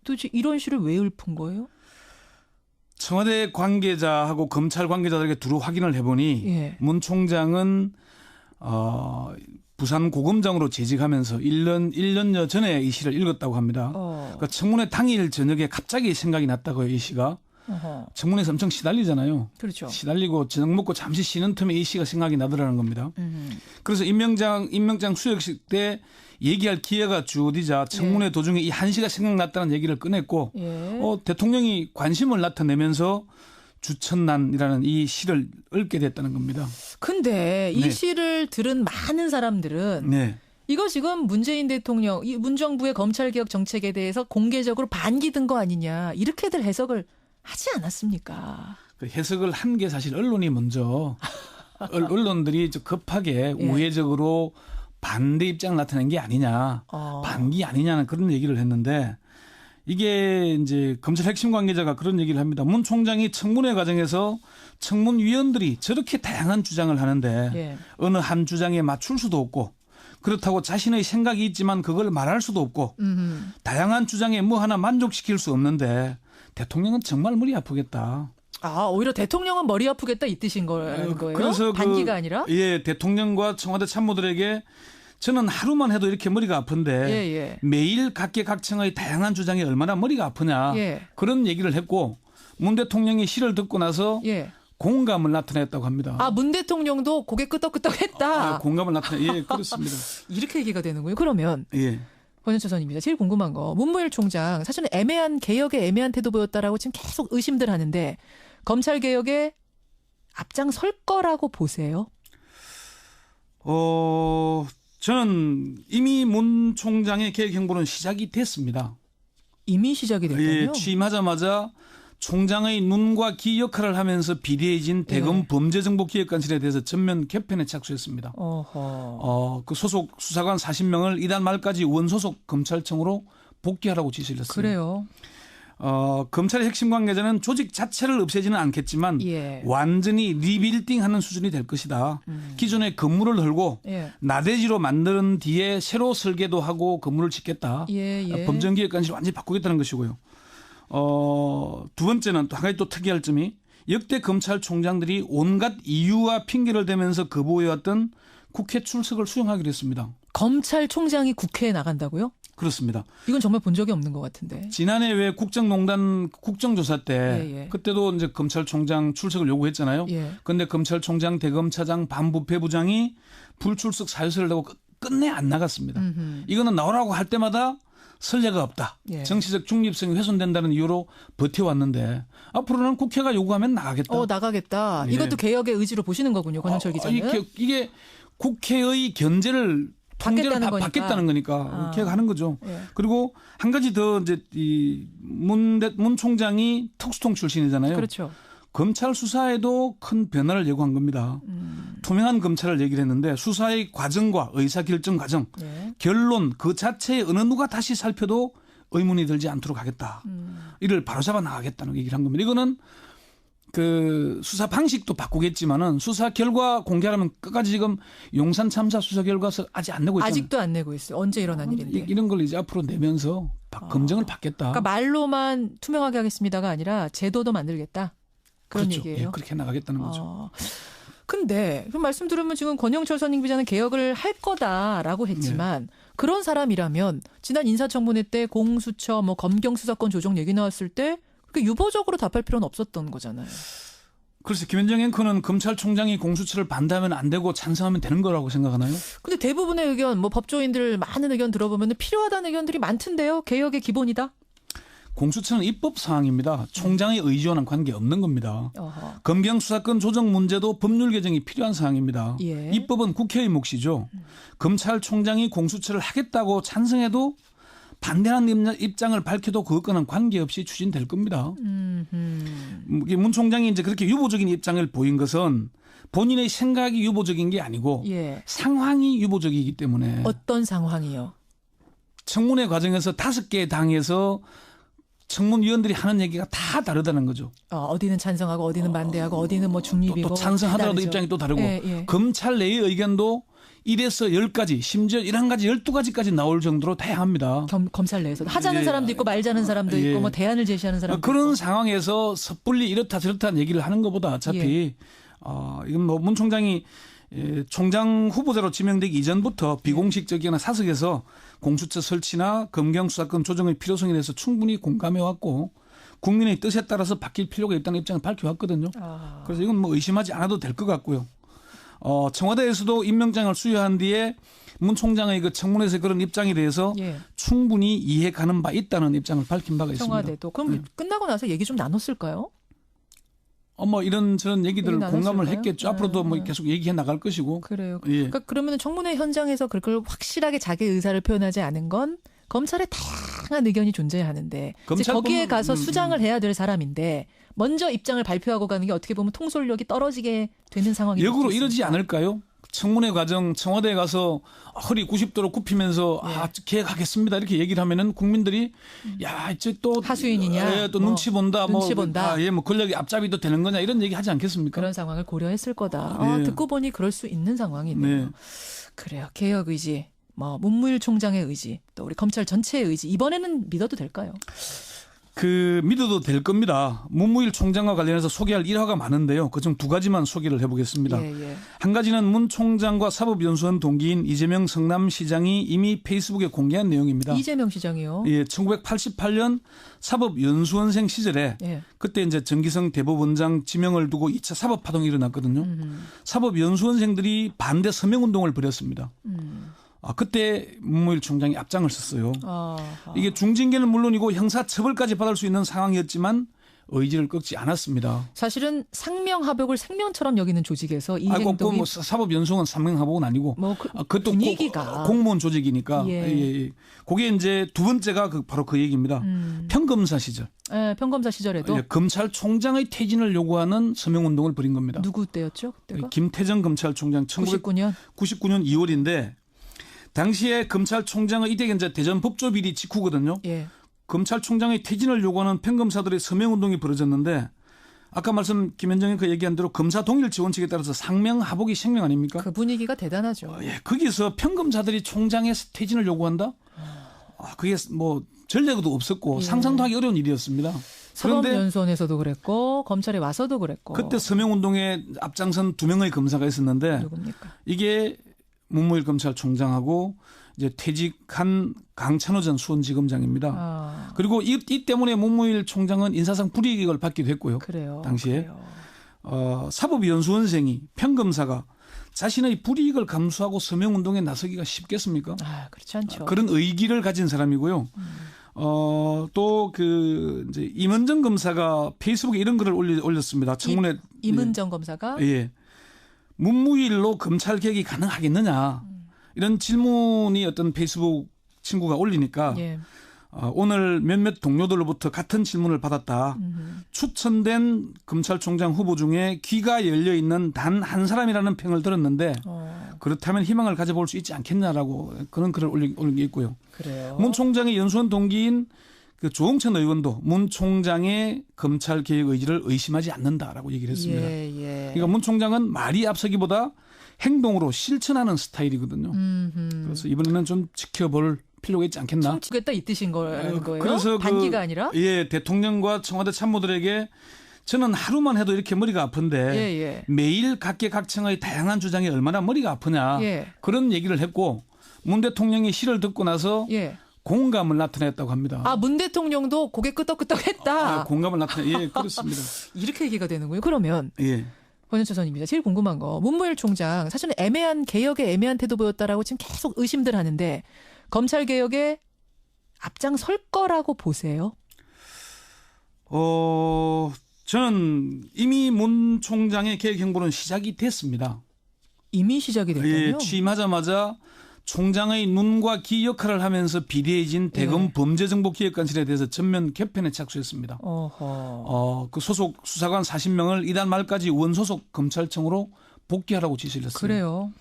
도대체 이런 시를 왜 읊은 거예요? 청와대 관계자하고 검찰 관계자들에게 두루 확인을 해보니 예. 문 총장은 부산 고검장으로 재직하면서 1년여 전에 이 시를 읽었다고 합니다. 그러니까 청문회 당일 저녁에 갑자기 생각이 났다고요. 이 시가. 어허. 청문회에서 엄청 시달리잖아요. 그렇죠. 시달리고 저녁 먹고 잠시 쉬는 틈에 이 시가 생각이 나더라는 겁니다. 그래서 임명장 수여식 때 얘기할 기회가 주어지자 청문회 도중에 이 한 시가 생각났다는 얘기를 꺼냈고 대통령이 관심을 나타내면서 주천난이라는 이 시를 읽게 됐다는 겁니다. 근데 이 네. 시를 들은 많은 사람들은 네. 이거 지금 문재인 대통령, 이 문정부의 검찰개혁 정책에 대해서 공개적으로 반기든 거 아니냐 이렇게들 해석을 하지 않았습니까? 그 해석을 한 게 사실 언론이 먼저 언론들이 급하게 우회적으로 반대 입장을 나타낸 게 아니냐, 반기 아니냐는 그런 얘기를 했는데 이게 이제 검찰 핵심 관계자가 그런 얘기를 합니다. 문 총장이 청문회 과정에서 청문위원들이 저렇게 다양한 주장을 하는데 어느 한 주장에 맞출 수도 없고 그렇다고 자신의 생각이 있지만 그걸 말할 수도 없고 다양한 주장에 뭐 하나 만족시킬 수 없는데 대통령은 정말 머리 아프겠다. 오히려 대통령은 머리 아프겠다 이 뜻인 거예요? 그래서 반기가 아니라? 예, 대통령과 청와대 참모들에게 저는 하루만 해도 이렇게 머리가 아픈데 매일 각계각층의 다양한 주장에 얼마나 머리가 아프냐 그런 얘기를 했고 문 대통령이 시를 듣고 나서 공감을 나타냈다고 합니다. 문 대통령도 고개 끄덕끄덕했다. 공감을 나타내. 그렇습니다. 이렇게 얘기가 되는군요. 그러면 권영철 선임입니다. 제일 궁금한 거 문무일 총장 사실은 개혁에 애매한 태도 보였다라고 지금 계속 의심들 하는데 검찰 개혁에 앞장설 거라고 보세요? 저는 이미 문 총장의 개혁 행보는 시작이 됐습니다. 이미 시작이 됐군요. 취임하자마자 총장의 눈과 귀 역할을 하면서 비대해진 대검 범죄정보기획관실에 대해서 전면 개편에 착수했습니다. 그 소속 수사관 40명을 이달 말까지 원소속 검찰청으로 복귀하라고 지시를 했습니다. 그래요. 검찰의 핵심 관계자는 조직 자체를 없애지는 않겠지만 완전히 리빌딩하는 수준이 될 것이다. 기존의 건물을 헐고 나대지로 만든 뒤에 새로 설계도 하고 건물을 짓겠다. 범죄기획관실을 완전히 바꾸겠다는 것이고요. 두 번째는 또 한 가지 또 특이할 점이 역대 검찰총장들이 온갖 이유와 핑계를 대면서 거부해왔던 국회 출석을 수용하기로 했습니다. 검찰총장이 국회에 나간다고요? 그렇습니다. 이건 정말 본 적이 없는 것 같은데. 지난해 왜 국정농단 국정조사 때 그때도 이제 검찰총장 출석을 요구했잖아요. 그런데 검찰총장, 대검차장, 반부패부장이 불출석 사유서를 내고 끝내 안 나갔습니다. 이거는 나오라고 할 때마다 선례가 없다. 정치적 중립성이 훼손된다는 이유로 버텨왔는데 앞으로는 국회가 요구하면 나가겠다. 나가겠다. 이것도 개혁의 의지로 보시는 거군요. 권영철 기자는. 이게 국회의 견제를 받겠다는 거니까 개혁하는 거죠. 그리고 한 가지 더 이제 문 총장이 특수통 출신이잖아요. 그렇죠. 검찰 수사에도 큰 변화를 예고한 겁니다. 투명한 검찰을 얘기를 했는데 수사의 과정과 의사결정 과정, 결론 그 자체에 어느 누가 다시 살펴도 의문이 들지 않도록 하겠다. 이를 바로잡아 나가겠다는 얘기를 한 겁니다. 이거는 그 수사 방식도 바꾸겠지만은 수사 결과 공개하려면 끝까지 지금 용산 참사 수사 결과서 아직 안 내고 있잖아요. 아직도 안 내고 있어요. 언제 일어난 일인데. 이런 걸 이제 앞으로 내면서 검증을 받겠다. 그러니까 말로만 투명하게 하겠습니다가 아니라 제도도 만들겠다. 그런 그렇죠. 얘기예요. 그렇게 나가겠다는 거죠. 근데 그 말씀 들으면 지금 권영철 선임 기자는 개혁을 할 거다라고 했지만 그런 사람이라면 지난 인사청문회 때 공수처 검경 수사권 조정 얘기 나왔을 때 그렇게 유보적으로 답할 필요는 없었던 거잖아요. 그래서 김현정 앵커는 검찰총장이 공수처를 반대하면 안 되고 찬성하면 되는 거라고 생각하나요? 근데 대부분의 의견, 법조인들 많은 의견 들어보면 필요하다는 의견들이 많던데요. 개혁의 기본이다. 공수처는 입법 사항입니다. 총장의 의지와는 관계없는 겁니다. 검경 수사권 조정 문제도 법률 개정이 필요한 사항입니다. 입법은 국회의 몫이죠. 검찰총장이 공수처를 하겠다고 찬성해도 반대하는 입장을 밝혀도 그것과는 관계없이 추진될 겁니다. 문 총장이 이제 그렇게 유보적인 입장을 보인 것은 본인의 생각이 유보적인 게 아니고 상황이 유보적이기 때문에. 어떤 상황이요? 청문회 과정에서 5개 당에서 청문위원들이 하는 얘기가 다 다르다는 거죠. 어디는 찬성하고 어디는 반대하고 어디는 중립이고. 또 찬성하더라도 입장이 또 다르고. 검찰 내의 의견도 1에서 10가지, 심지어 11가지, 12가지까지 나올 정도로 다양합니다. 검찰 내에서 하자는 예. 사람도 있고 말자는 사람도 예. 있고 뭐 대안을 제시하는 사람도 그런 있고. 상황에서 섣불리 이렇다 저렇다는 얘기를 하는 것보다 어차피 이건 뭐 문 총장이 총장 후보자로 지명되기 이전부터 비공식적이나 사석에서 공수처 설치나 검경 수사권 조정의 필요성에 대해서 충분히 공감해 왔고 국민의 뜻에 따라서 바뀔 필요가 있다는 입장을 밝혀왔거든요. 그래서 이건 뭐 의심하지 않아도 될 것 같고요. 청와대에서도 임명장을 수여한 뒤에 문 총장의 그 청문회에서 그런 입장에 대해서 충분히 이해 가는 바 있다는 입장을 밝힌 바가 있습니다. 청와대도. 그럼 끝나고 나서 얘기 좀 나눴을까요? 뭐 이런 저런 얘기들 공감을 했겠죠. 앞으로도 뭐 계속 얘기해 나갈 것이고. 그래요. 예. 그러니까 그러면 청문회 현장에서 그걸 확실하게 자기 의사를 표현하지 않은 건 검찰의 다양한 의견이 존재하는데 이제 거기에 가서 수장을 해야 될 사람인데 먼저 입장을 발표하고 가는 게 어떻게 보면 통솔력이 떨어지게 되는 상황이 역으로 이러지 않을까요? 청문회 과정 청와대에 가서 허리 90도로 굽히면서 계획하겠습니다 이렇게 얘기를 하면은 국민들이 야 이제 또 하수인이냐 또 눈치 본다 눈치 본다 뭐 권력이 앞잡이도 되는 거냐 이런 얘기 하지 않겠습니까? 그런 상황을 고려했을 거다. 듣고 보니 그럴 수 있는 상황이네요. 그래요. 개혁 의지, 뭐 문무일 총장의 의지, 또 우리 검찰 전체의 의지 이번에는 믿어도 될까요? 믿어도 될 겁니다. 문무일 총장과 관련해서 소개할 일화가 많은데요. 그중 두 가지만 소개를 해보겠습니다. 한 가지는 문 총장과 사법연수원 동기인 이재명 성남시장이 이미 페이스북에 공개한 내용입니다. 이재명 시장이요? 1988년 사법연수원생 시절에 그때 이제 정기성 대법원장 지명을 두고 2차 사법파동이 일어났거든요. 사법연수원생들이 반대 서명운동을 벌였습니다. 그때 문무일 총장이 앞장을 섰어요. 이게 중징계는 물론이고 형사처벌까지 받을 수 있는 상황이었지만 의지를 꺾지 않았습니다. 사실은 상명하복을 생명처럼 여기는 조직에서 이 행동이 뭐 사법연수원 상명하복은 아니고 그것도 분위기가 공무원 조직이니까 그게 이제 두 번째가 바로 그 얘기입니다. 평검사 시절. 평검사 시절에도 검찰총장의 퇴진을 요구하는 서명운동을 벌인 겁니다. 누구 때였죠? 그때가? 김태정 검찰총장 99년 2월인데 당시에 검찰총장의 이때 이제 대전 법조비리 직후거든요. 검찰총장의 퇴진을 요구하는 평검사들의 서명운동이 벌어졌는데 아까 김현정이 얘기한 대로 검사 동일치 원칙에 따라서 상명하복이 생명 아닙니까? 그 분위기가 대단하죠. 거기서 평검사들이 총장의 퇴진을 요구한다? 그게 뭐 전례도 없었고 상상도 하기 어려운 일이었습니다. 사법연수원에서도 그랬고 검찰에 와서도 그랬고 그때 서명운동에 앞장선 두 명의 검사가 있었는데 누굽니까? 이게 문무일 검찰총장하고 이제 퇴직한 강찬호 전 수원지검장입니다. 그리고 이 때문에 문무일 총장은 인사상 불이익을 받기도 했고요. 그래요. 당시에 사법연수원생이 평검사가 자신의 불이익을 감수하고 서명운동에 나서기가 쉽겠습니까? 그렇지 않죠. 그런 의기를 가진 사람이고요. 또 이제 임은정 검사가 페이스북에 이런 글을 올렸습니다. 청문회 임은정 검사가 문무일로 검찰 개혁이 가능하겠느냐 이런 질문이 어떤 페이스북 친구가 올리니까 오늘 몇몇 동료들로부터 같은 질문을 받았다. 추천된 검찰총장 후보 중에 귀가 열려 있는 단 한 사람이라는 평을 들었는데 그렇다면 희망을 가져볼 수 있지 않겠냐라고 그런 글을 올린 게 있고요. 그래요. 문 총장의 연수원 동기인 조홍천 의원도 문 총장의 검찰 개혁 의지를 의심하지 않는다라고 얘기를 했습니다. 그러니까 문 총장은 말이 앞서기보다 행동으로 실천하는 스타일이거든요. 그래서 이번에는 좀 지켜볼 필요가 있지 않겠나. 춤추겠다 이 뜻인 거예요? 그래서 반기가 아니라? 대통령과 청와대 참모들에게 저는 하루만 해도 이렇게 머리가 아픈데 매일 각계각층의 다양한 주장에 얼마나 머리가 아프냐 그런 얘기를 했고 문 대통령이 시를 듣고 나서 공감을 나타냈다고 합니다. 문 대통령도 고개 끄덕끄덕했다. 공감을 그렇습니다. 이렇게 얘기가 되는군요. 그러면 권현철 선임입니다. 제일 궁금한 거 문무일 총장 사실은 개혁에 애매한 태도 보였다라고 지금 계속 의심들 하는데 검찰 개혁에 앞장설 거라고 보세요? 저는 이미 문 총장의 개혁 행보는 시작이 됐습니다. 이미 시작이 됐군요. 취임하자마자 총장의 눈과 귀 역할을 하면서 비대해진 대검 범죄정보기획관실에 대해서 전면 개편에 착수했습니다. 그 소속 수사관 40명을 이달 말까지 원소속 검찰청으로 복귀하라고 지시를 했습니다. 그래요.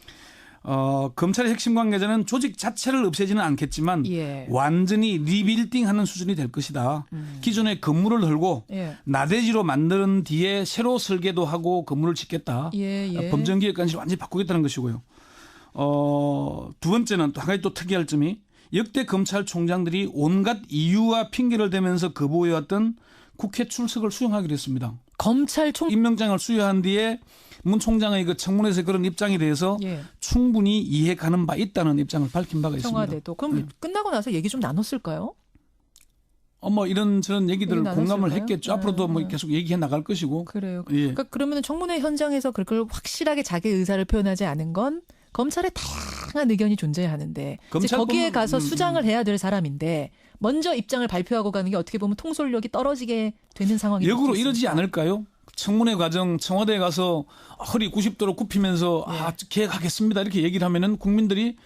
검찰의 핵심 관계자는 조직 자체를 없애지는 않겠지만 완전히 리빌딩하는 수준이 될 것이다. 기존의 건물을 헐고 나대지로 만든 뒤에 새로 설계도 하고 건물을 짓겠다. 범정기획관실 완전히 바꾸겠다는 것이고요. 두 번째는 또 한 가지 또 특이할 점이 역대 검찰총장들이 온갖 이유와 핑계를 대면서 거부해왔던 국회 출석을 수용하기로 했습니다. 검찰총 임명장을 수여한 뒤에 문 총장의 그 청문회에서 그런 입장에 대해서 충분히 이해 가는 바 있다는 입장을 밝힌 바가 있습니다. 청와대도. 그럼 끝나고 나서 얘기 좀 나눴을까요? 뭐 이런 저런 얘기들을 공감을 했겠죠. 네. 앞으로도 뭐 계속 얘기해 나갈 것이고. 그래요. 예. 그러니까 그러면 청문회 현장에서 그걸 확실하게 자기 의사를 표현하지 않은 건 검찰의 다양한 의견이 존재하는데 이제 거기에 가서 수장을 해야 될 사람인데 먼저 입장을 발표하고 가는 게 어떻게 보면 통솔력이 떨어지게 되는 상황이 역으로 이러지 않을까요? 청문회 과정 청와대에 가서 허리 90도로 굽히면서 계획하겠습니다 이렇게 얘기를 하면은 국민들이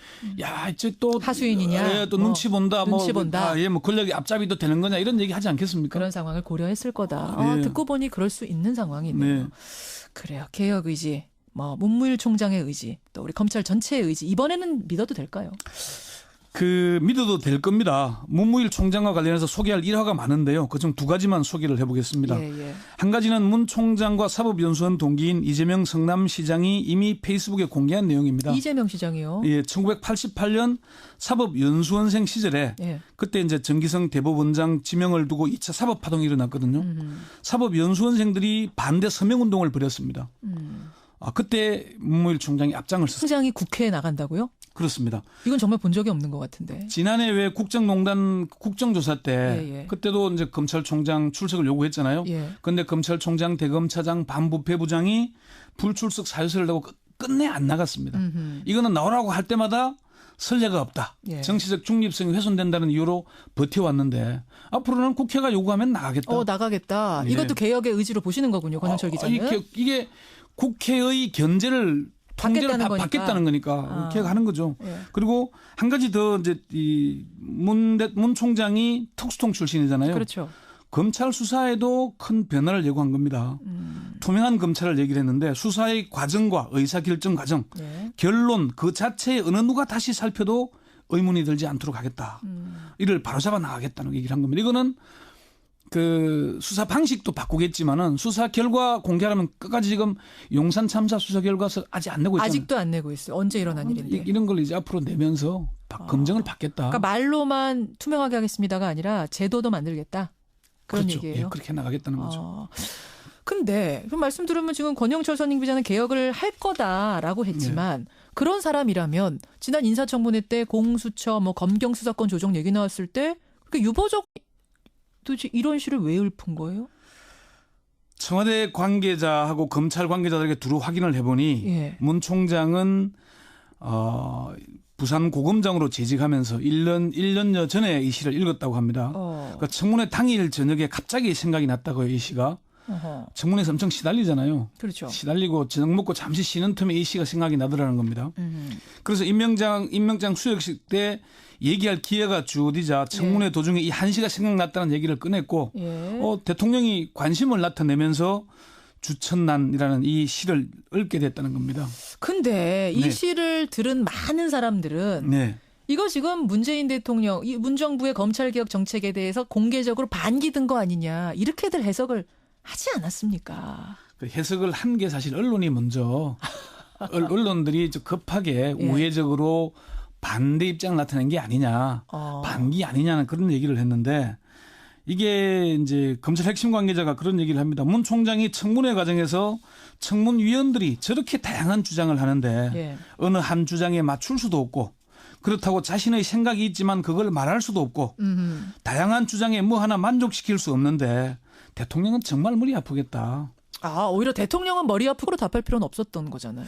야 이제 또 하수인이냐 또 눈치 본다 눈치 본다 뭐 권력이 앞잡이도 되는 거냐 이런 얘기 하지 않겠습니까? 그런 상황을 고려했을 거다. 듣고 보니 그럴 수 있는 상황이네요. 네. 그래요. 개혁 의지, 문무일 총장의 의지, 또 우리 검찰 전체의 의지 이번에는 믿어도 될까요? 믿어도 될 겁니다. 문무일 총장과 관련해서 소개할 일화가 많은데요. 그중 두 가지만 소개를 해보겠습니다. 한 가지는 문 총장과 사법연수원 동기인 이재명 성남시장이 이미 페이스북에 공개한 내용입니다. 이재명 시장이요? 예, 1988년 사법연수원생 시절에 그때 이제 정기성 대법원장 지명을 두고 2차 사법파동이 일어났거든요. 사법연수원생들이 반대 서명운동을 벌였습니다. 그때 문무일 총장이 앞장을 섰습니다. 총장이 국회에 나간다고요? 그렇습니다. 이건 정말 본 적이 없는 것 같은데. 지난해 왜 국정농단 국정조사 때 그때도 이제 검찰총장 출석을 요구했잖아요. 그런데 검찰총장, 대검차장, 반부패부장이 불출석 사유서를 내고 끝내 안 나갔습니다. 이거는 나오라고 할 때마다 선례가 없다. 정치적 중립성이 훼손된다는 이유로 버텨왔는데 앞으로는 국회가 요구하면 나가겠다. 나가겠다. 이것도 개혁의 의지로 보시는 거군요. 권영철 기자는. 이게 국회의 견제를 통제를 받겠다는 거니까 개혁하는 거죠. 그리고 한 가지 더 이제 문 총장이 특수통 출신이잖아요. 그렇죠. 검찰 수사에도 큰 변화를 예고한 겁니다. 투명한 검찰을 얘기를 했는데 수사의 과정과 의사결정 과정, 결론 그 자체에 어느 누가 다시 살펴도 의문이 들지 않도록 하겠다. 이를 바로잡아 나가겠다는 얘기를 한 겁니다. 이거는 수사 방식도 바꾸겠지만은 수사 결과 공개하려면 끝까지 지금 용산 참사 수사 결과서 아직 안 내고 있잖아요. 아직도 안 내고 있어요. 언제 일어난 일인데. 이런 걸 이제 앞으로 내면서 검증을 받겠다. 그러니까 말로만 투명하게 하겠습니다가 아니라 제도도 만들겠다. 그런 그렇죠. 얘기예요. 그렇게 나가겠다는 거죠. 근데 그 말씀 들으면 지금 권영철 선임 기자는 개혁을 할 거다라고 했지만 그런 사람이라면 지난 인사청문회 때 공수처 검경 수사권 조정 얘기 나왔을 때 그렇게 유보적 도대체 이런 시를 왜 읊은 거예요? 청와대 관계자하고 검찰 관계자들에게 두루 확인을 해보니 문 총장은 부산 고검장으로 재직하면서 1년여 전에 이 시를 읽었다고 합니다. 그러니까 청문회 당일 저녁에 갑자기 생각이 났다고요. 이 시가. 청문회에서 엄청 시달리잖아요. 그렇죠. 시달리고 저녁 먹고 잠시 쉬는 틈에 이 시가 생각이 나더라는 겁니다. 그래서 임명장 수여식 때 얘기할 기회가 주어지자 청문회 도중에 이 한 시가 생각났다는 얘기를 꺼냈고 대통령이 관심을 나타내면서 주천난이라는 이 시를 읽게 됐다는 겁니다. 근데 이 시를 들은 많은 사람들은 이거 지금 문재인 대통령, 이 문정부의 검찰개혁 정책에 대해서 공개적으로 반기든 거 아니냐 이렇게들 해석을 하지 않았습니까? 그 해석을 한 게 사실 언론이 먼저 언론들이 급하게 우회적으로 반대 입장을 나타낸 게 아니냐, 반기 아니냐는 그런 얘기를 했는데 이게 이제 검찰 핵심 관계자가 그런 얘기를 합니다. 문 총장이 청문회 과정에서 청문위원들이 저렇게 다양한 주장을 하는데 어느 한 주장에 맞출 수도 없고 그렇다고 자신의 생각이 있지만 그걸 말할 수도 없고 다양한 주장에 뭐 하나 만족시킬 수 없는데 대통령은 정말 머리 아프겠다. 오히려 대통령은 머리 아프고 답할 필요는 없었던 거잖아요.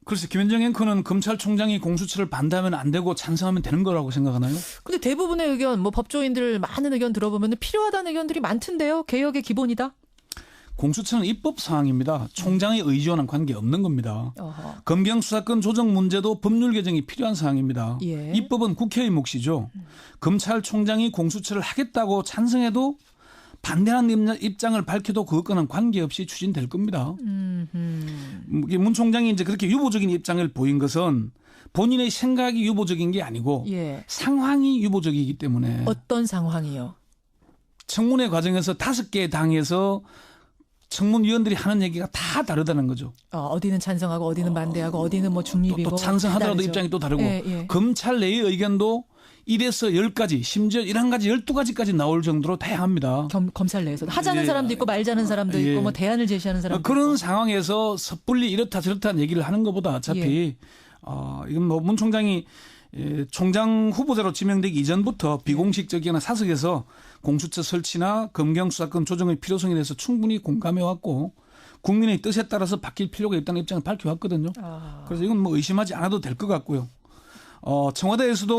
그래서 김현정 앵커는 검찰총장이 공수처를 반대하면 안 되고 찬성하면 되는 거라고 생각하나요? 근데 대부분의 의견, 법조인들 많은 의견 들어보면 필요하다는 의견들이 많던데요. 개혁의 기본이다. 공수처는 입법 사항입니다. 총장의 의지와는 관계없는 겁니다. 검경 수사권 조정 문제도 법률 개정이 필요한 사항입니다. 입법은 국회의 몫이죠. 검찰총장이 공수처를 하겠다고 찬성해도 반대하는 입장을 밝혀도 그것과는 관계없이 추진될 겁니다. 문 총장이 이제 그렇게 유보적인 입장을 보인 것은 본인의 생각이 유보적인 게 아니고 상황이 유보적이기 때문에. 어떤 상황이요? 청문회 과정에서 5개 당에서 청문위원들이 하는 얘기가 다 다르다는 거죠. 어디는 찬성하고 어디는 반대하고 어디는 뭐 중립이고 또 찬성하더라도 입장이 또 다르고 검찰 내의 의견도 1에서 10가지 심지어 11가지 12가지까지 나올 정도로 다양합니다. 검찰 내에서도 하자는 사람도 있고 말자는 사람도 있고 뭐 대안을 제시하는 사람도 그런 있고. 상황에서 섣불리 이렇다 저렇다는 얘기를 하는 것보다 어차피 이건 뭐 문 총장이 총장 후보자로 지명되기 이전부터 비공식적이나 사석에서 공수처 설치나 검경 수사권 조정의 필요성에 대해서 충분히 공감해 왔고 국민의 뜻에 따라서 바뀔 필요가 있다는 입장을 밝혀왔거든요. 그래서 이건 뭐 의심하지 않아도 될 것 같고요. 청와대에서도